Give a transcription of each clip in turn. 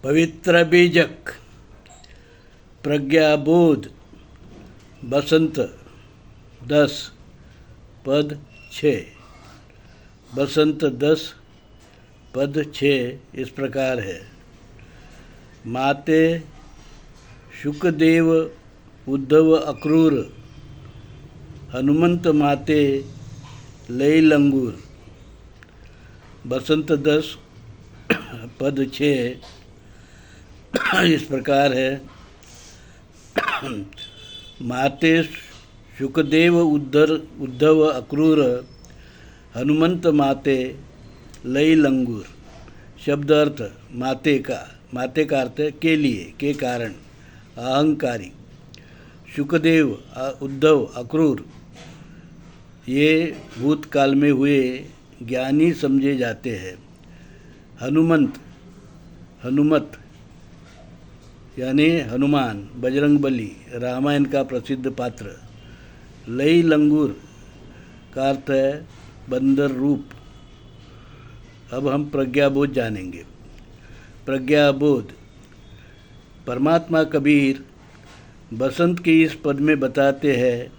पवित्र बीजक प्रज्ञाबोध बसंत 10 पद 6। बसंत 10 पद 6 इस प्रकार है। माते शुकदेव उद्धव अक्रूर हनुमंत माते लई लंगूर। बसंत 10 पद 6 इस प्रकार है। माते शुकदेव उद्धव अक्रूर हनुमंत माते लई लंगूर। शब्द अर्थ माते का अर्थ है के लिए, के कारण, अहंकारी। शुकदेव उद्धव अक्रूर ये भूतकाल में हुए ज्ञानी समझे जाते हैं। हनुमत यानी हनुमान, बजरंगबली, रामायण का प्रसिद्ध पात्र। लई लंगूर का अर्थ है बंदर रूप। अब हम प्रज्ञाबोध जानेंगे। प्रज्ञाबोध परमात्मा कबीर बसंत के इस पद में बताते हैं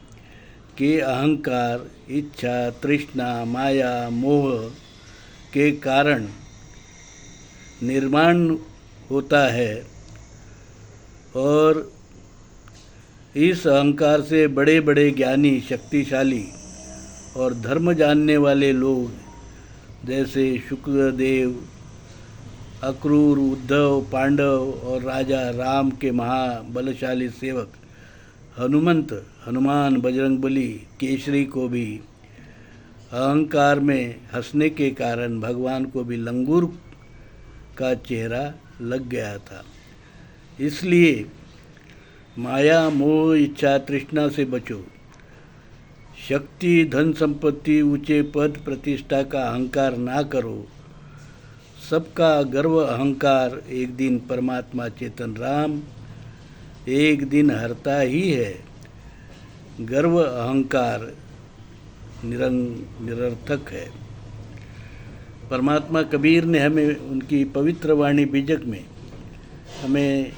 कि अहंकार, इच्छा, तृष्णा, माया, मोह के कारण निर्माण होता है और इस अहंकार से बड़े बड़े ज्ञानी, शक्तिशाली और धर्म जानने वाले लोग जैसे शुकदेव, अक्रूर, उद्धव, पांडव और राजा राम के महाबलशाली सेवक हनुमान, बजरंगबली, केसरी को भी अहंकार में हंसने के कारण भगवान को भी लंगूर का चेहरा लग गया था। इसलिए माया, मोह, इच्छा, तृष्णा से बचो। शक्ति, धन, संपत्ति, ऊंचे पद, प्रतिष्ठा का अहंकार ना करो। सबका गर्व अहंकार एक दिन परमात्मा चेतन राम एक दिन हरता ही है। गर्व अहंकार निरर्थक है। परमात्मा कबीर ने हमें उनकी पवित्र वाणी बीजक में हमें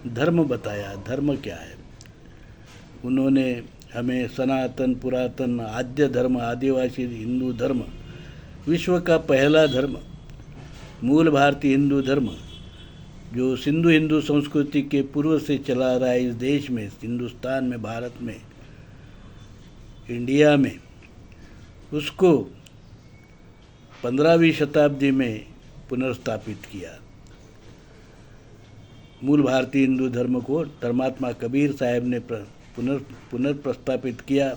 धर्म बताया। धर्म क्या है? उन्होंने हमें सनातन, पुरातन, आद्य धर्म, आदिवासी हिंदू धर्म, विश्व का पहला धर्म, मूल भारतीय हिंदू धर्म जो सिंधु हिंदू संस्कृति के पूर्व से चला रहा है इस देश में, हिंदुस्तान में, भारत में, इंडिया में, उसको 15वीं शताब्दी में पुनर्स्थापित किया। मूल भारतीय हिंदू धर्म को धर्मात्मा कबीर साहब ने पुनर्प्रस्थापित किया।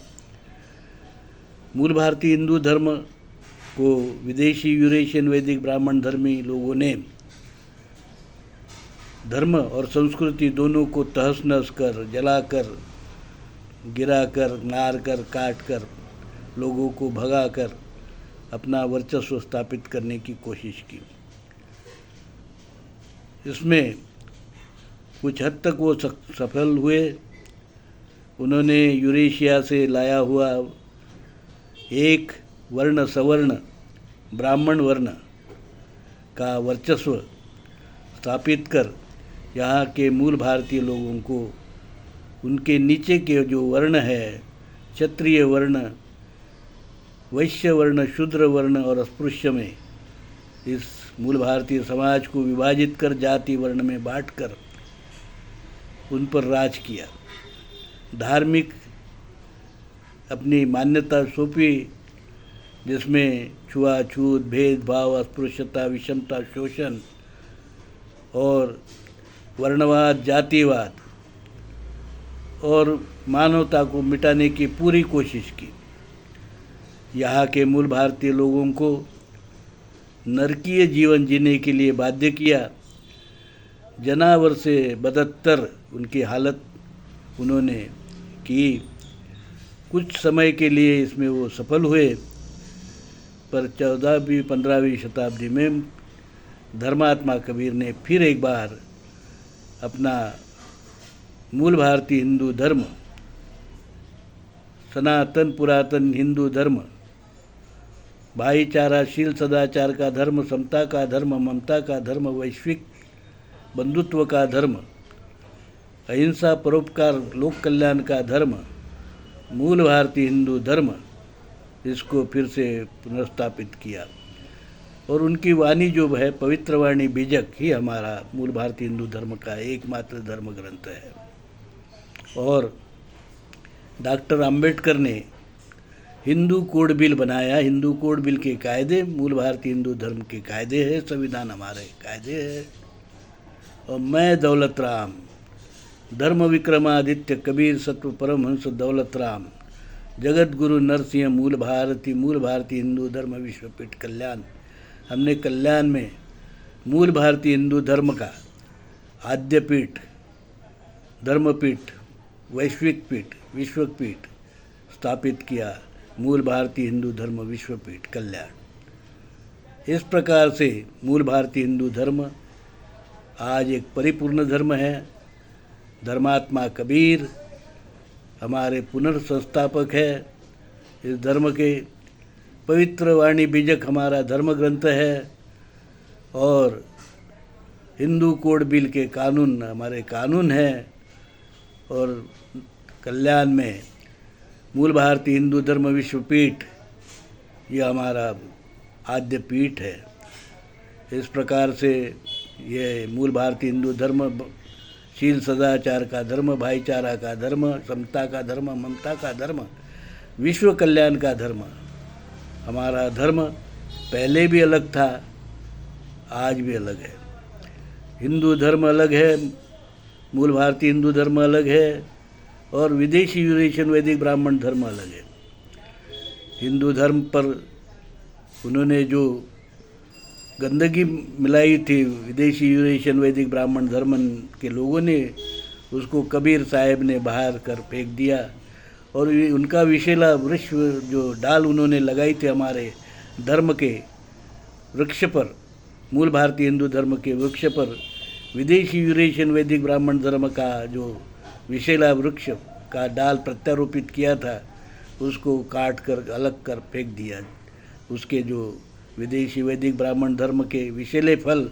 मूल भारतीय हिंदू धर्म को विदेशी यूरेशियन वैदिक ब्राह्मण धर्मी लोगों ने धर्म और संस्कृति दोनों को तहस नहस कर, जलाकर, गिराकर, मारकर, काटकर, लोगों को भगाकर अपना वर्चस्व स्थापित करने की कोशिश की। इसमें कुछ हद तक वो सफल हुए। उन्होंने यूरेशिया से लाया हुआ एक वर्ण सवर्ण ब्राह्मण वर्ण का वर्चस्व स्थापित कर यहाँ के मूल भारतीय लोगों को उनके नीचे के जो वर्ण है, क्षत्रिय वर्ण, वैश्य वर्ण, शूद्र वर्ण और अस्पृश्य में इस मूल भारतीय समाज को विभाजित कर जाति वर्ण में बांटकर उन पर राज किया। धार्मिक अपनी मान्यता सौंपी जिसमें छुआछूत, भेदभाव, अस्पृश्यता, विषमता, शोषण और वर्णवाद, जातिवाद और मानवता को मिटाने की पूरी कोशिश की। यहाँ के मूल भारतीय लोगों को नरकीय जीवन जीने के लिए बाध्य किया। जनावर से बदतर उनकी हालत उन्होंने की। कुछ समय के लिए इसमें वो सफल हुए, पर 14वीं 15वीं शताब्दी में धर्मात्मा कबीर ने फिर एक बार अपना मूल भारतीय हिंदू धर्म, सनातन पुरातन हिंदू धर्म, भाईचाराशील सदाचार का धर्म, समता का धर्म, ममता का धर्म, वैश्विक बंधुत्व का धर्म, अहिंसा, परोपकार, लोक कल्याण का धर्म, मूल भारतीय हिंदू धर्म, इसको फिर से पुनर्स्थापित किया। और उनकी वाणी जो है, पवित्र वाणी बीजक ही हमारा मूल भारतीय हिंदू धर्म का एकमात्र धर्म ग्रंथ है। और डॉक्टर अंबेडकर ने हिंदू कोड बिल बनाया। हिंदू कोड बिल के कायदे मूल भारतीय हिंदू धर्म के कायदे हैं, संविधान हमारे कायदे हैं। और मैं दौलत राम, धर्म विक्रमादित्य कबीर सत्व परमहंस दौलत राम, जगत गुरु नरसिंह मूल भारतीय हिंदू धर्म विश्वपीठ कल्याण। हमने कल्याण में मूल भारतीय हिंदू धर्म का आद्यपीठ, धर्मपीठ, वैश्विक पीठ, विश्वपीठ स्थापित किया, मूल भारतीय हिंदू धर्म विश्वपीठ कल्याण। इस प्रकार से मूल भारतीय हिंदू धर्म आज एक परिपूर्ण धर्म है। धर्मात्मा कबीर हमारे पुनर्संस्थापक है। इस धर्म के पवित्र वाणी बीजक हमारा धर्म ग्रंथ है। और हिंदू कोड बिल के कानून हमारे कानून हैं। और कल्याण में मूल भारतीय हिंदू धर्म विश्वपीठ ये हमारा आद्य पीठ है। इस प्रकार से ये मूल भारतीय हिंदू धर्म शील सदाचार का धर्म, भाईचारा का धर्म, समता का धर्म, ममता का धर्म, विश्व कल्याण का धर्म। हमारा धर्म पहले भी अलग था, आज भी अलग है। हिंदू धर्म अलग है, मूल भारतीय हिंदू धर्म अलग है, और विदेशी यूरेशियन वैदिक ब्राह्मण धर्म अलग है। हिंदू धर्म पर उन्होंने जो गंदगी मिलाई थी विदेशी यूरेशियन वैदिक ब्राह्मण धर्म के लोगों ने, उसको कबीर साहब ने बाहर कर फेंक दिया। और उनका विशेला वृक्ष जो डाल उन्होंने लगाई थी हमारे धर्म के वृक्ष पर, मूल भारतीय हिंदू धर्म के वृक्ष पर, विदेशी यूरेशियन वैदिक ब्राह्मण धर्म का जो विशेला वृक्ष का डाल प्रत्यारोपित किया था, उसको काट कर अलग कर फेंक दिया। उसके जो विदेशी वैदिक ब्राह्मण धर्म के विशेले फल,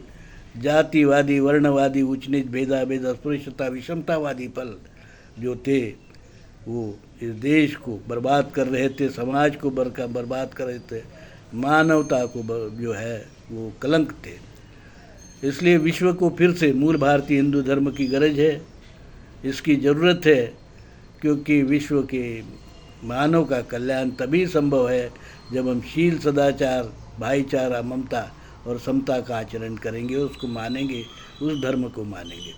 जातिवादी, वर्णवादी, उच्च नीच, भेदाभेद, अस्पृश्यता, विषमतावादी फल जो थे, वो इस देश को बर्बाद कर रहे थे, समाज को बर्बाद कर रहे थे, मानवता को जो है वो कलंक थे। इसलिए विश्व को फिर से मूल भारतीय हिंदू धर्म की गरज है, इसकी ज़रूरत है, क्योंकि विश्व के मानव का कल्याण तभी संभव है जब हम शील, सदाचार, भाईचारा, ममता और समता का आचरण करेंगे, उसको मानेंगे, उस धर्म को मानेंगे।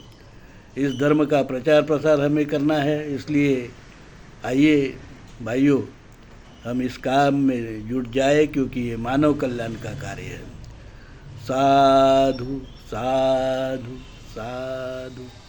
इस धर्म का प्रचार प्रसार हमें करना है। इसलिए आइए भाइयों, हम इस काम में जुट जाए, क्योंकि ये मानव कल्याण का कार्य है। साधु साधु साधु।